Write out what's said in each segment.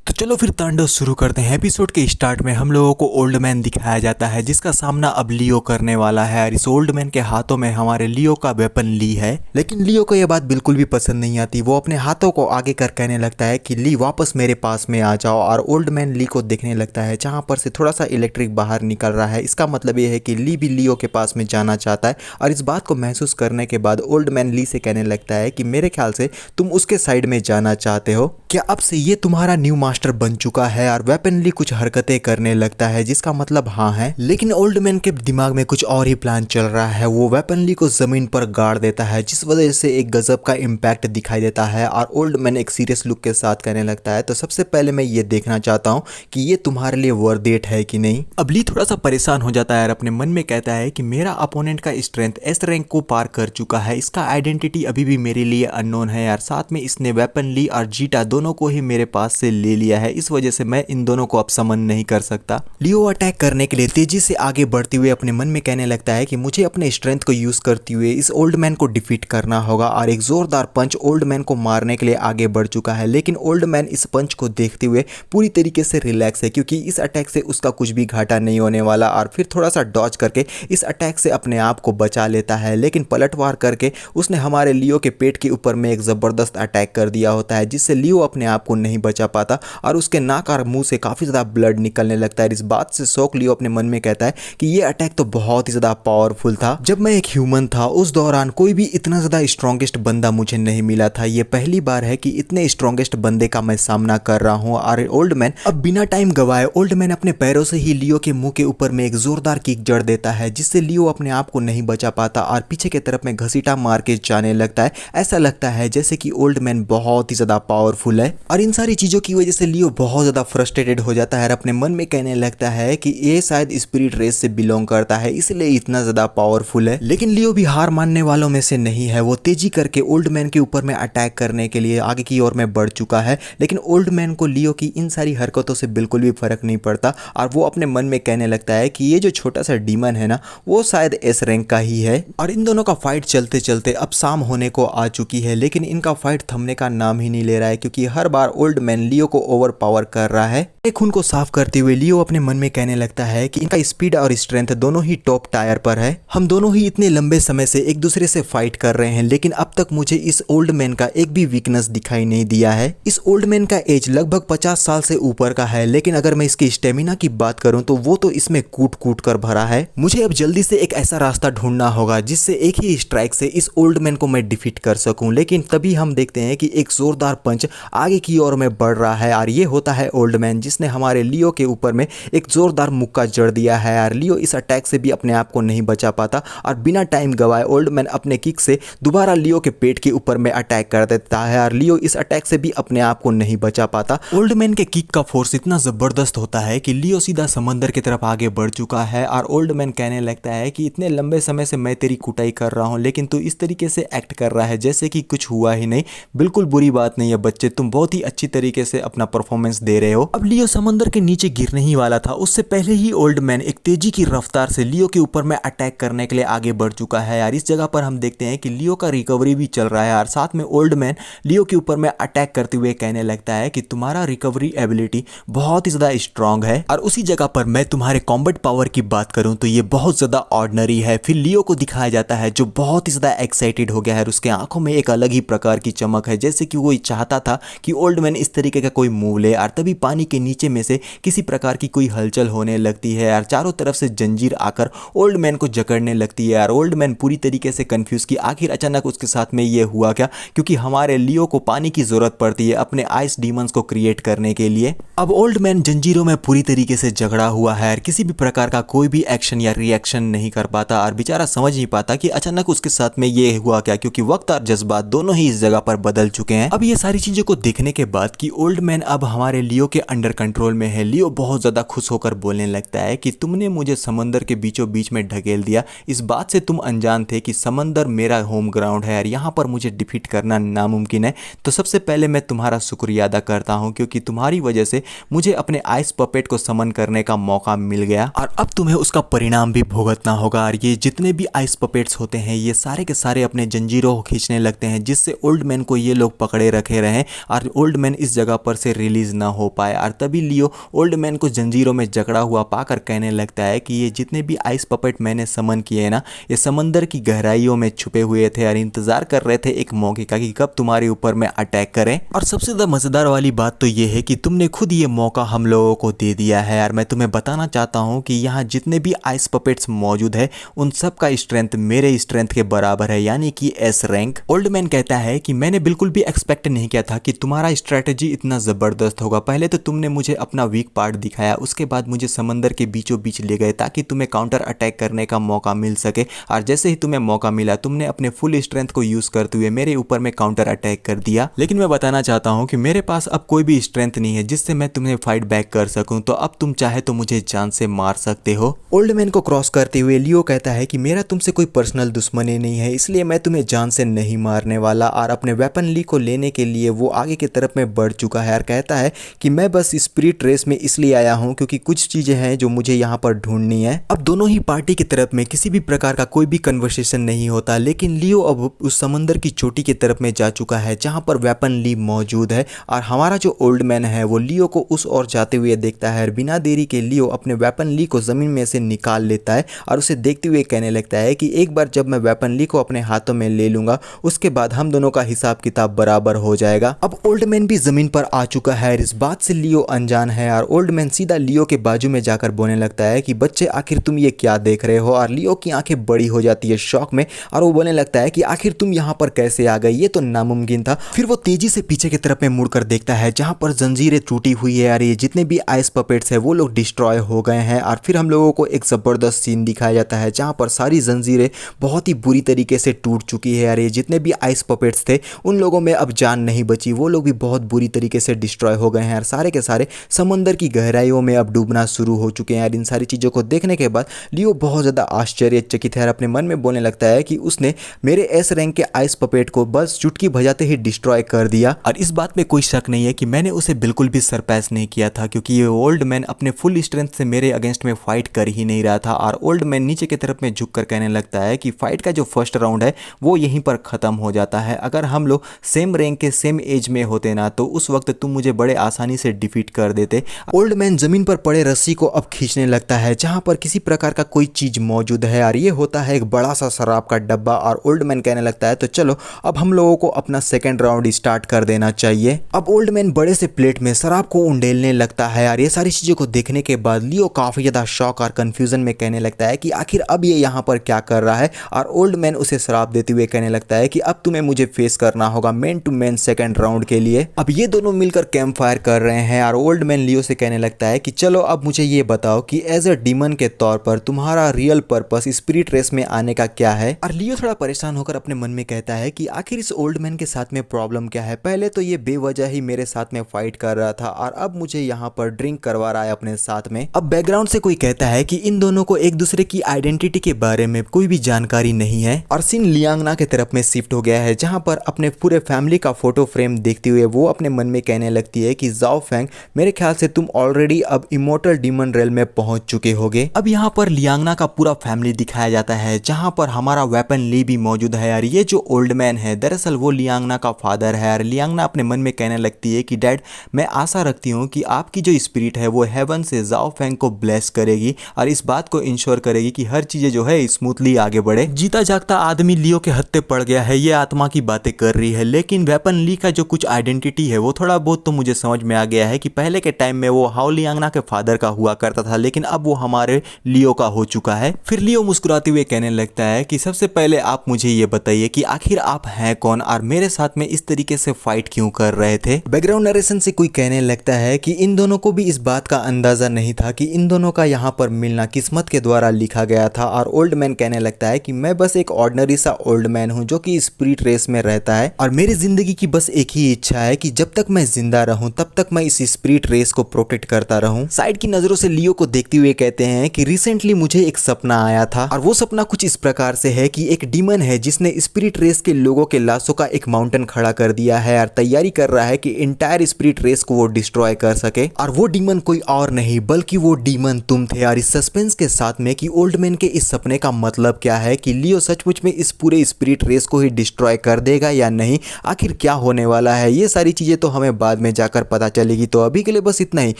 तो चलो फिर तांडव शुरू करते हैं। एपिसोड के स्टार्ट में हम लोगों को ओल्ड मैन दिखाया जाता है जिसका सामना अब लियो करने वाला है और इस ओल्ड मैन के हाथों में हमारे लियो का वेपन ली है। लेकिन लियो को यह बात बिल्कुल भी पसंद नहीं आती। वो अपने हाथों को आगे कर कहने लगता है कि ली वापस मेरे पास में आ जाओ और ओल्ड मैन ली को देखने लगता है जहाँ पर से थोड़ा सा इलेक्ट्रिक बाहर निकल रहा है। इसका मतलब ये है कि ली भी लियो के पास में जाना चाहता है और इस बात को महसूस करने के बाद ओल्ड मैन ली से कहने लगता है कि मेरे ख्याल से तुम उसके साइड में जाना चाहते हो। क्या अब से ये तुम्हारा न्यू मास्टर बन चुका है? और वेपनली कुछ हरकतें करने लगता है जिसका मतलब हाँ है। लेकिन ओल्ड मैन के दिमाग में कुछ और ही प्लान चल रहा है। वो वेपनली को जमीन पर गाड़ देता है जिस वजह से एक गजब का इम्पैक्ट दिखाई देता है और ओल्ड मैन एक सीरियस लुक के साथ कहने लगता है तो सबसे पहले मैं ये देखना चाहता हूँ कि ये तुम्हारे लिए वर्थ इट है कि नहीं। अब ली थोड़ा सा परेशान हो जाता है और अपने मन में कहता है कि मेरा अपोनेंट का स्ट्रेंथ एस रैंक को पार कर चुका है। इसका आइडेंटिटी अभी भी मेरे लिए अननोन है यार। साथ में इसने वेपन ली और जीटा दोनों को ही मेरे पास से ले लिया है। इस वजह से मैं इन दोनों को अब समन नहीं कर सकता। लियो अटैक करने के लिए तेजी से आगे बढ़ते हुए अपने मन में कहने लगता है कि मुझे अपने स्ट्रेंथ को यूज करते हुए इस ओल्ड मैन को डिफीट करना होगा और एक जोरदार पंच ओल्ड मैन को मारने के लिए आगे बढ़ चुका है। लेकिन ओल्ड मैन इस पंच को देखते हुए पूरी तरीके से रिलैक्स है क्योंकि इस अटैक से उसका कुछ भी घाटा नहीं होने वाला और फिर थोड़ा सा डॉज करके इस अटैक से अपने आप को बचा लेता है। लेकिन पलटवार करके उसने हमारे लियो के पेट के ऊपर में एक जबरदस्त अटैक कर दिया होता है जिससे लियो अपने आप को नहीं बचा पाता और उसके नाक और मुंह से काफी ज्यादा ब्लड निकलने लगता है। इस बात से शौक लियो अपने मन में कहता है कि ये अटैक तो बहुत ही ज्यादा पावरफुल था। जब मैं एक ह्यूमन था उस दौरान कोई भी इतना ज्यादा स्ट्रॉन्गेस्ट बंदा मुझे नहीं मिला था। ये पहली बार है कि इतने स्ट्रॉन्गेस्ट बंदे का मैं सामना कर रहा हूँ। और ओल्ड मैन अब बिना टाइम गवाए ओल्ड मैन अपने पैरों से ही लियो के मुंह के ऊपर में एक जोरदार किक जड़ देता है जिससे लियो अपने आप को नहीं बचा पाता और पीछे की तरफ में घसीटा मार के जाने लगता है। ऐसा लगता है जैसे कि ओल्ड मैन बहुत ही ज्यादा पावरफुल है और इन सारी चीजों की वजह से लियो बहुत ज्यादा फ्रस्ट्रेटेड हो जाता है और अपने मन में कहने लगता है कि ये शायद स्पिरिट रेस से बिलोंग करता है इसलिए इतना ज्यादा पावरफुल है। लेकिन लियो भी हार मानने वालों में से नहीं है। वो तेजी करके ओल्ड मैन के ऊपर में अटैक करने के लिए आगे की ओर में बढ़ चुका है। लेकिन ओल्ड मैन को लियो की इन सारी हरकतों से बिल्कुल भी फर्क नहीं पड़ता और वो अपने मन में कहने लगता है कि ये जो छोटा सा डीमन है ना वो शायद एस रैंक का ही है। और इन दोनों का फाइट चलते चलते अब शाम होने को आ चुकी है लेकिन इनका फाइट थमने का नाम ही नहीं ले रहा है क्योंकि हर बार ओल्ड मैन लियो को ओवर पावर कर रहा है। खून को साफ करते हुए लियो अपने मन में कहने लगता है कि इनका स्पीड और स्ट्रेंथ दोनों ही टॉप टायर पर है। हम दोनों ही इतने लंबे समय से एक दूसरे से फाइट कर रहे हैं लेकिन अब तक मुझे इस ओल्ड मैन का एक भी वीकनेस दिखाई नहीं दिया है। इस ओल्ड मैन का एज लगभग 50 साल से ऊपर का है लेकिन अगर मैं इसकी स्टेमिना की बात करूं तो वो तो इसमें कूट कूट कर भरा है। मुझे अब जल्दी से एक ऐसा रास्ता ढूंढना होगा जिससे एक ही स्ट्राइक से इस ओल्ड मैन को मैं डिफीट कर सकूं। लेकिन तभी हम देखते हैं कि एक जोरदार पंच आगे की ओर में बढ़ रहा है और ये होता है ओल्ड मैन जिसने हमारे लियो के ऊपर में एक जोरदार मुक्का जड़ दिया है और लियो इस अटैक से भी अपने आप को नहीं बचा पाता और बिना टाइम गवाए ओल्ड मैन अपने किक से दोबारा लियो के पेट के ऊपर में अटैक कर देता है और लियो इस अटैक से भी अपने आप को नहीं बचा पाता। ओल्ड मैन के किक का फोर्स इतना जबरदस्त होता है कि लियो सीधा समंदर की तरफ आगे बढ़ चुका है और ओल्ड मैन कहने लगता है कि इतने लंबे समय से मैं तेरी कुटाई कर रहा हूं लेकिन तू इस तरीके से एक्ट कर रहा है जैसे कि कुछ हुआ ही नहीं। बिल्कुल बुरी बात नहीं है बच्चे, तुम बहुत ही अच्छी तरीके से अपना परफॉर्मेंस दे रहे हो। अब लियो समंदर के नीचे गिरने ही वाला था उससे पहले ही ओल्ड मैन एक तेजी की रफ्तार से लियो के ऊपर में अटैक करने के लिए आगे बढ़ चुका है यार। इस जगह पर हम देखते हैं कि लियो का रिकवरी भी चल रहा है और साथ में ओल्ड मैन लियो के ऊपर में अटैक करते हुए कहने लगता है कि तुम्हारा रिकवरी एबिलिटी बहुत ही ज्यादा स्ट्रांग है और उसी जगह पर मैं तुम्हारे कॉम्बैट पावर की बात करूं तो ये बहुत ज्यादा ऑर्डिनरी है। फिर लियो को दिखाया जाता है जो बहुत ही ज्यादा एक्साइटेड हो गया है और उसके आंखों में एक अलग ही प्रकार की चमक है जैसे कि वो चाहता था कि ओल्ड मैन इस तरीके का कोई मूव ले और तभी पानी के नीचे में से किसी प्रकार की कोई हलचल होने लगती है और चारों तरफ से जंजीर आकर ओल्ड मैन को जकड़ने लगती है और ओल्ड मैन पूरी तरीके से कंफ्यूज कि आखिर अचानक उसके साथ में ये हुआ क्या क्योंकि हमारे लियो को पानी की जरूरत पड़ती है अपने आइस डीमंस को क्रिएट करने के लिए। अब ओल्ड मैन जंजीरों में पूरी तरीके से झगड़ा हुआ है और किसी भी प्रकार का कोई भी एक्शन या रिएक्शन नहीं कर पाता और बेचारा समझ नहीं पाता कि अचानक उसके साथ में ये हुआ क्या क्योंकि वक्त और जज्बात दोनों ही इस जगह पर बदल चुके हैं। अब ये सारी चीजों को देखने के बाद कि ओल्ड मैन अब हमारे लियो के अंडर कंट्रोल में है। लियो बहुत ज़्यादा खुश होकर बोलने लगता है कि तुमने मुझे समंदर के बीचों बीच में ढकेल दिया, इस बात से तुम अनजान थे कि समंदर मेरा होम ग्राउंड है और यहाँ पर मुझे डिफीट करना नामुमकिन है। तो सबसे पहले मैं तुम्हारा शुक्रिया अदा करता हूँ क्योंकि तुम्हारी वजह से मुझे अपने आइस पपेट को समन करने का मौका मिल गया और अब तुम्हें उसका परिणाम भी भुगतना होगा। और ये जितने भी आइस पपेट्स होते हैं ये सारे के सारे अपने जंजीरों को खींचने लगते हैं जिससे ओल्ड मैन को ये लोग पकड़े रखे रहे और ओल्ड मैन इस जगह पर से रिलीज ना हो पाए। और तभी लियो ओल्ड मैन को जंजीरों में जकड़ा हुआ पाकर कहने लगता है कि ये जितने भी आइस पपेट मैंने समन किए हैं ना, ये समंदर की गहराइयों में छुपे हुए थे और इंतजार कर रहे थे एक मौके का कि कब तुम्हारे ऊपर में अटैक करें। और सबसे ज्यादा मजेदार वाली बात तो ये है कि तुमने खुद ये मौका हम लोगों को दे दिया है। और मैं तुम्हें बताना चाहता हूँ कि यहाँ जितने भी आइस पपेट्स मौजूद है उन सब का स्ट्रेंथ मेरे स्ट्रेंथ के बराबर है, यानी कि एस रैंक। ओल्ड मैन कहता है कि मैंने बिल्कुल भी एक्सपेक्ट नहीं किया था कि तुम्हारा स्ट्रेटजी इतना जबरदस्त होगा। पहले तो तुमने मुझे अपना वीक पार्ट दिखाया, उसके बाद मुझे समंदर के बीचों बीच ले गए ताकि तुम्हें काउंटर अटैक करने का मौका मिल सके। और जैसे ही तुम्हें मौका मिला तुमने अपने फुल स्ट्रेंथ को यूज करते हुए मेरे ऊपर में काउंटर अटैक कर दिया। लेकिन मैं बताना चाहता हूं कि मेरे पास अब कोई भी स्ट्रेंथ नहीं है जिससे मैं तुम्हें फाइट बैक कर सकूं, तो अब तुम चाहे तो मुझे जान से मार सकते हो। ओल्ड मैन को क्रॉस करते हुए लियो कहता है कि मेरा तुमसे कोई पर्सनल दुश्मनी नहीं है, इसलिए मैं तुम्हें जान से नहीं मारने वाला। और अपने वेपन ली को लेने के लिए वो आगे की तरफ में बढ़ चुका है और कहता है कि मैं बस स्पिरिट रेस में इसलिए आया हूं क्योंकि कुछ चीजें हैं जो मुझे यहाँ पर ढूंढनी है। अब दोनों ही पार्टी की तरफ में किसी भी प्रकार का कोई भी कन्वर्सेशन नहीं होता, लेकिन लियो अब उस समंदर की चोटी की तरफ में जा चुका है जहां पर वेपन ली मौजूद है। और हमारा जो ओल्ड मैन है वो लियो को उस ओर जाते हुए देखता है और बिना देरी के लियो अपने वेपन ली को जमीन में से निकाल लेता है और उसे देखते हुए कहने लगता है कि एक बार जब मैं वेपन ली को अपने हाथों में ले लूंगा उसके बाद हम दोनों का हिसाब किताब बराबर हो जाएगा। अब ओल्ड मैन भी जमीन पर आ चुका है, इस बात से लियो अनजान है और ओल्ड मैन सीधा लियो के बाजू में जाकर बोलने लगता है कि बच्चे आखिर तुम ये क्या देख रहे हो। और लियो की आंखें बड़ी हो जाती है शॉक में और वो बोलने लगता है कि आखिर तुम यहाँ पर कैसे आ गए, ये तो नामुमकिन था। फिर वो तेजी से पीछे की तरफ में मुड़कर देखता है जहाँ पर जंजीरें टूटी हुई है और ये जितने भी आइस पपेट्स है वो लोग डिस्ट्रॉय हो गए हैं। और फिर हम लोगों को एक जबरदस्त सीन दिखाया जाता है जहाँ पर सारी जंजीरें बहुत ही बुरी तरीके से टूट चुकी है और ये जितने भी आइस पपेट्स थे उन लोगों में अब जान नहीं बची, वो लोग भी बहुत बुरी तरीके से डिस्ट्रॉय हो गए हैं और सारे के सारे समंदर की गहराइयों में अब डूबना शुरू हो चुके हैं। और इन सारी चीज़ों को देखने के बाद लियो बहुत ज़्यादा आश्चर्यचकित है और अपने मन में बोलने लगता है कि उसने मेरे एस रैंक के आइस पपेट को बस चुटकी बजाते ही डिस्ट्रॉय कर दिया। और इस बात में कोई शक नहीं है कि मैंने उसे बिल्कुल भी सरपास नहीं किया था क्योंकि ये ओल्ड मैन अपने फुल स्ट्रेंथ से मेरे अगेंस्ट में फाइट कर ही नहीं रहा था। और ओल्ड मैन नीचे की तरफ में झुक कर कहने लगता है कि फाइट का जो फर्स्ट राउंड है वो यहीं पर खत्म हो जाता है। अगर हम लोग सेम रैंक के सेम एज में होते ना तो उस वक्त तुम मुझे बड़े आसानी से डिफीट कर देते। ओल्ड मैन जमीन पर पड़े रस्सी को अब खींचने लगता है जहां पर किसी प्रकार का कोई चीज मौजूद है और ये होता है एक बड़ा सा शराब का डब्बा। और ओल्ड मैन कहने लगता है तो चलो अब हम लोगों को अपना सेकंड राउंड स्टार्ट कर देना चाहिए। अब ओल्ड मैन बड़े से प्लेट में शराब को उंडेलने लगता है और ये सारी चीजों को देखने के बाद लियो काफी ज्यादा शॉक और कंफ्यूजन में कहने लगता है कि आखिर अब ये यहाँ पर क्या कर रहा है। और ओल्ड मैन उसे शराब देते हुए कहने लगता है कि अब तुम्हें मुझे फेस करना होगा man to man second round के लिए। अब ये दोनों मिलकर कैंप फायर कर रहे हैं और ओल्ड मैन लियो से कहने लगता है कि चलो अब मुझे ये बताओ कि एज अ डीमन के तौर पर तुम्हारा रियल पर्पस स्पिरिट रेस में आने का क्या है। और लियो थोड़ा परेशान होकर अपने मन में कहता है कि आखिर इस ओल्ड मैन के साथ में प्रॉब्लम क्या है। पहले तो ये बेवजह ही मेरे साथ में फाइट कर रहा था और अब मुझे यहाँ पर ड्रिंक करवा रहा है अपने साथ में। अब बैकग्राउंड से कोई कहता है कि इन दोनों को एक दूसरे की आइडेंटिटी के बारे में कोई भी जानकारी नहीं है। और सीन लियांगना के तरफ में शिफ्ट हो गया है जहाँ पर अपने पूरे फैमिली का फोटो फ्रेम देखते हुए वो अपने मन में कहने लगती है कि जाओ फैंग, मेरे ख्याल से तुम ऑलरेडी अब इमोर्टल डीमन रेल में पहुंच चुके होगे। अब यहाँ पर लियांगना का पूरा फैमिली दिखाया जाता है जहाँ पर हमारा वेपन ली भी मौजूद है और ये जो ओल्ड मैन है दरअसल वो लियांगना का फादर है। और लियांगना अपने मन में कहने लगती है कि डैड, मैं आशा रखती हूँ कि आपकी जो स्पिरिट है वो हेवन से जाओ फैंग को ब्लेस करेगी और इस बात को इंश्योर करेगी कि हर चीजें जो है स्मूथली आगे बढ़े। जीता जागता आदमी लियो के हत्थे पड़ गया है, ये आत्मा की बातें कर रही है, लेकिन वेपन ली का जो कुछ आइडेंटिटी है वो थोड़ा बहुत तो मुझे समझ में आ गया है कि पहले के टाइम में वो हाओ लियांगना के फादर का हुआ करता था लेकिन अब वो हमारे लियो का हो चुका है। फिर लियो मुस्कुराते हुए कहने लगता है कि सबसे पहले आप मुझे ये बताइए कि आखिर आप हैं कौन और मेरे साथ में इस तरीके से फाइट क्यों कर रहे थे। बैकग्राउंड नरेशन से कोई कहने लगता है कि इन दोनों को भी इस बात का अंदाजा नहीं था कि इन दोनों का यहाँ पर मिलना किस्मत के द्वारा लिखा गया था। और ओल्ड मैन कहने लगता है कि मैं बस एक ऑर्डिनरी सा ओल्ड मैन हूँ जो कि स्पिरिट रेस में रहता है और मेरी जिंदगी की बस एक ही इच्छा है कि जब तक मैं जिंदा रहूं तब तक मैं इस स्पिरिट रेस को प्रोटेक्ट करता रहूं। साइड की नजरों से लियो को देखते हुए कहते हैं कि रिसेंटली मुझे एक सपना आया था और वो सपना कुछ इस प्रकार से है कि एक डीमन है जिसने स्पिरिट रेस के लोगों के लाशों का एक माउंटेन खड़ा कर दिया है और तैयारी कर रहा है कि इंटायर स्पिरिट रेस को वो डिस्ट्रॉय कर सके। और वो डीमन कोई और नहीं बल्कि वो डीमन तुम थे। और इस सस्पेंस के साथ में कि ओल्ड मैन के इस सपने का मतलब क्या है, कि लियो सचमुच में इस पूरे स्पिरिट रेस को ही डिस्ट्रॉय कर देगा या नहीं, आखिर क्या होने वाला है, ये सारी चीजें तो हमें बाद में जाकर पता चलेगी। तो अभी के लिए बस इतना ही,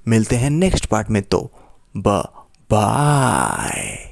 मिलते हैं नेक्स्ट पार्ट में। तो बाय।